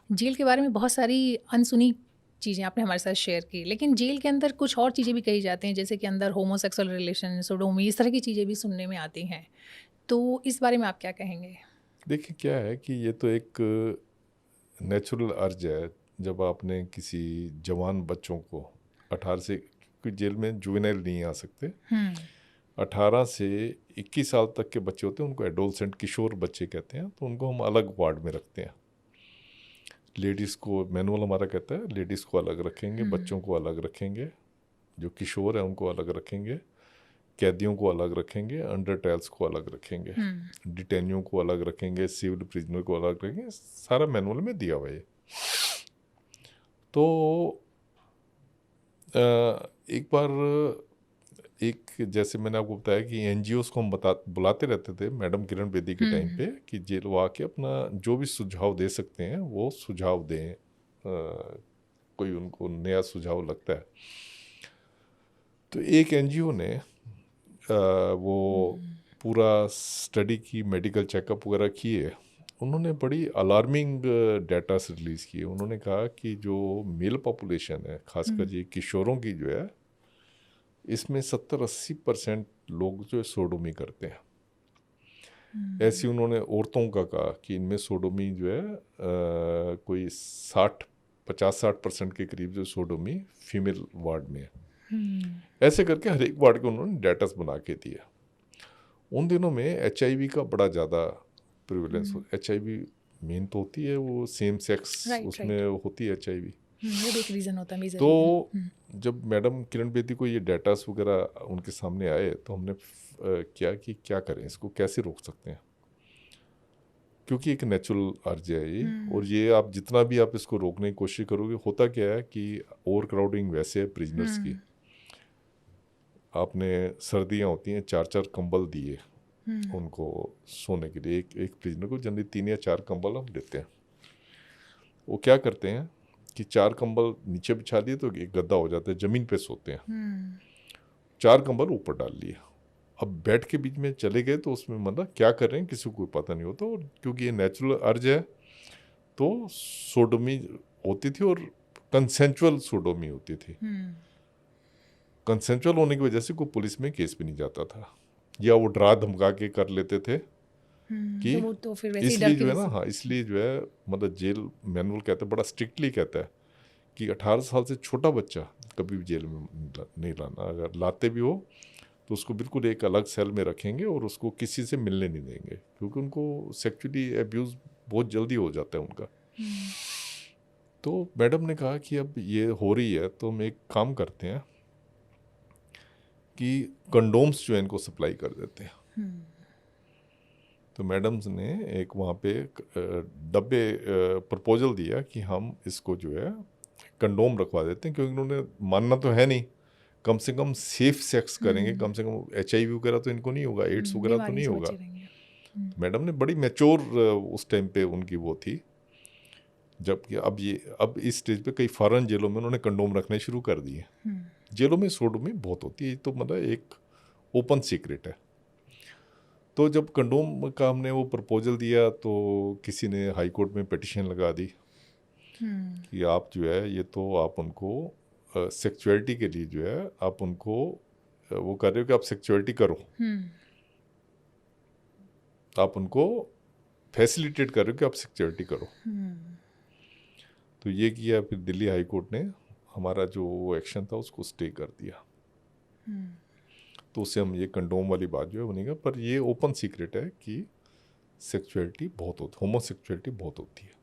Jail के बारे में बहुत सारी अनसुनी चीज़ें आपने हमारे साथ शेयर की, लेकिन जेल के अंदर कुछ और चीज़ें भी कही जाती हैं, जैसे कि अंदर होमोसेक्सुअल रिलेशन, सोडोमी, इस तरह की चीज़ें भी सुनने में आती हैं। तो इस बारे में आप क्या कहेंगे? देखिए क्या है कि ये तो एक नेचुरल अर्ज है। जब आपने किसी जवान बच्चों को 18 से, क्योंकि जेल में जुवेनाइल नहीं आ सकते, हुँ, 18 से 21 साल तक के बच्चे होते हैं, उनको एडोलसेंट किशोर बच्चे कहते हैं, तो उनको हम अलग वार्ड में रखते हैं। लेडीज़ को मैनुअल हमारा कहता है लेडीज़ को अलग रखेंगे, हुँ, बच्चों को अलग रखेंगे, जो किशोर हैं उनको अलग रखेंगे, कैदियों को अलग रखेंगे, अंडर ट्रायल्स को अलग रखेंगे, हुँ, डिटेनियों को अलग रखेंगे, सिविल प्रिजनर को अलग रखेंगे। सारा मैनुअल में दिया हुआ है। तो एक बार, एक जैसे मैंने आपको बताया कि एनजीओस को हम बुलाते रहते थे मैडम किरण बेदी के टाइम हुँ, पे, कि जेल वो आके अपना जो भी सुझाव दे सकते हैं वो सुझाव दें। कोई उनको नया सुझाव लगता है तो एक एनजीओ ने वो हुँ, पूरा स्टडी की, मेडिकल चेकअप वगैरह किए। उन्होंने बड़ी अलार्मिंग डाटा रिलीज़ किए। उन्होंने कहा कि जो मेल पॉपुलेशन है, हुँ, खासकर ये किशोरों की जो है, इसमें 70-80% लोग जो है सोडोमी करते हैं। ऐसी हुँ, उन्होंने औरतों का कहा कि इनमें सोडोमी जो है कोई 50-60% के करीब जो सोडोमी फीमेल वार्ड में है। हुँ, ऐसे करके हर एक वार्ड के उन्होंने डाटास बना के दिया। उन दिनों में एचआईवी का बड़ा ज़्यादा प्रिविलेंस हो। हुँ, एचआईवी मेन तो होती है वो सेम सेक्स, राइट, उसमें राइट। होती है एचआईवी। वो भी एक रीज़न होता है, मेजर तो रीज़न। हुँ, जब मैडम किरण बेदी को ये डाटास वगैरह उनके सामने आए तो हमने किया कि क्या करें, इसको कैसे रोक सकते हैं, क्योंकि एक नेचुरल अर्ज है ये। और हुँ, ये आप जितना भी आप इसको रोकने की कोशिश करोगे, होता क्या है कि ओवर क्राउडिंग वैसे है प्रिजनर्स की। हुँ, आपने, सर्दियाँ होती हैं, 4-4 कंबल दिए हुँ, उनको सोने के लिए। एक एक प्रिजनर को जनरली 3 या 4 कंबल हम देते हैं। वो क्या करते हैं कि 4 कंबल नीचे बिछा दिए तो एक गद्दा हो जाता है, ज़मीन पे सोते हैं। हुँ, 4 कंबल ऊपर डाल लिए। अब बेड के बीच में चले गए तो उसमें मतलब क्या कर रहे हैं किसी को कोई पता नहीं होता। और क्योंकि ये नेचुरल अर्ज है तो सोडोमी होती थी, और कंसेंचुअल सोडोमी होती थी। हुँ, कंसेंचुअल होने की वजह से कोई पुलिस में केस भी नहीं जाता था, या वो डरा धमका के कर लेते थे हुँ, कि, तो वो तो फिर वैसे ही डर इसलिए की जो है वजह ना, से। हाँ, इसलिए जो है मतलब जेल मैनुअल कहता है, बड़ा स्ट्रिक्टली कहता है कि 18 साल से छोटा बच्चा कभी भी जेल में नहीं लाना। अगर लाते भी हो तो उसको बिल्कुल एक अलग सेल में रखेंगे और उसको किसी से मिलने नहीं देंगे, क्योंकि उनको सेक्सुअली एब्यूज़ बहुत जल्दी हो जाता है उनका। हुँ, तो मैडम ने कहा कि अब ये हो रही है तो हम एक काम करते हैं कि कंडोम्स जो है इनको सप्लाई कर देते हैं। हुँ, तो मैडम्स ने एक वहाँ पे डब्बे प्रपोजल दिया कि हम इसको जो है कंडोम रखवा देते हैं, क्योंकि उन्होंने मानना तो है नहीं। कम से कम सेफ सेक्स करेंगे, हुँ, कम से कम एचआईवी वगैरह तो इनको नहीं होगा, एड्स वगैरह तो बीमारियों नहीं से होगा। बचे रहेंगे। हुँ, तो मैडम ने बड़ी मैच्योर उस टाइम पे उनकी वो थी। जबकि अब इस स्टेज पे कई फॉरेन जेलों में उन्होंने कंडोम रखने शुरू कर दिए। हुँ, जेलों में सोडोमी बहुत होती है, ये तो मतलब एक ओपन सीक्रेट है। तो जब कंडोम का हमने वो प्रपोजल दिया तो किसी ने हाई कोर्ट में पिटिशन लगा दी हुँ, कि आप जो है ये तो आप उनको सेक्सुअलिटी के लिए जो है आप उनको वो कर रहे हो कि आप सेक्सुअलिटी करो, हुँ, आप उनको फैसिलिटेट कर रहे हो कि आप सेक्सुअलिटी करो। हुँ, तो ये किया, फिर दिल्ली हाई कोर्ट ने हमारा जो एक्शन था उसको स्टे कर दिया। हुँ। तो उससे हम ये कंडोम वाली बात जो है बनेगा, पर ये ओपन सीक्रेट है कि सेक्सुअलिटी बहुत होती, होमोसेक्सुअलिटी बहुत होती है।